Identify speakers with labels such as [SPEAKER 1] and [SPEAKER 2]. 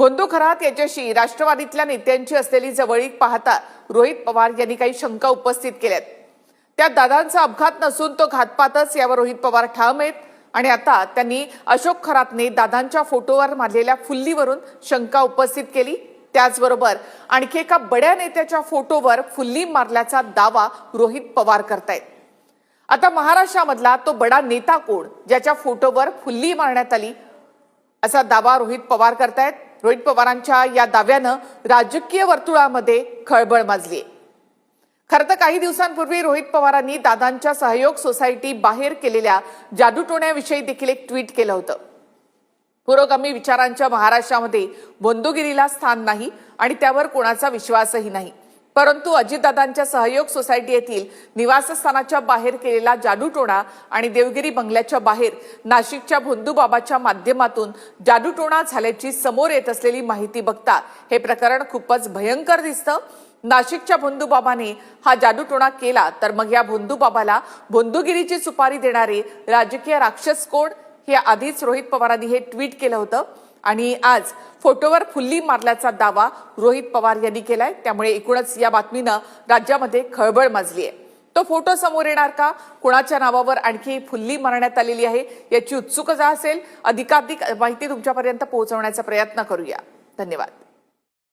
[SPEAKER 1] भोंदू खरात याच्याशी राष्ट्रवादीतल्या नेत्यांची असलेली जवळीक पाहता रोहित पवार यांनी काही शंका उपस्थित केल्यात। त्यात दादांचा अपघात नसून तो घातपातच यावर रोहित पवार ठाम आहेत। आणि आता त्यांनी अशोक खरातने दादांच्या फोटोवर मारलेल्या फुल्लीवरून शंका उपस्थित केली। त्याचबरोबर आणखी एका बड्या नेत्याच्या फोटोवर फुल्ली मारल्याचा दावा रोहित पवार करतायत। आता महाराष्ट्रामधला तो बडा नेता कोण ज्याच्या फोटोवर फुल्ली मारण्यात आली असा दावा रोहित पवार करतायत। रोहित पवारांच्या या दाव्यानं राजकीय वर्तुळामध्ये खळबळ माजली। खरं तर काही दिवसांपूर्वी रोहित पवारांनी दादांच्या सहयोग सोसायटी बाहेर केलेल्या जादूटोण्याविषयी देखील एक ट्विट केलं होतं। पुरोगामी विचारांच्या महाराष्ट्रामध्ये बंधुगिरीला स्थान नाही आणि त्यावर कोणाचा विश्वासही नाही, परंतु अजितदादांच्या सहयोग सोसायटी येथील निवासस्थानाच्या बाहेर केलेला जादूटोणा आणि देवगिरी बंगल्याच्या बाहेर नाशिकच्या भोंदूबाबाच्या माध्यमातून जादूटोणा झाल्याची समोर येत असलेली माहिती बघता हे प्रकरण खूपच भयंकर दिसतं। नाशिकच्या भोंदूबाबाने हा जादूटोणा केला तर मग या भोंदूबाबाला भोंदूगिरीची सुपारी देणारे राजकीय राक्षस कोण हे आधीच रोहित पवारांनी हे ट्विट केलं होतं आणि आज फोटोवर फुल्ली मारल्याचा दावा रोहित पवार यांनी केलाय। त्यामुळे एकूणच या बातमीनं राज्यामध्ये खळबळ माजली आहे। तो फोटो समोर येणार का, कोणाच्या नावावर आणखी फुल्ली मारण्यात आलेली आहे याची उत्सुकता असेल। अधिकाधिक माहिती तुमच्यापर्यंत पोहोचवण्याचा प्रयत्न करूया। धन्यवाद।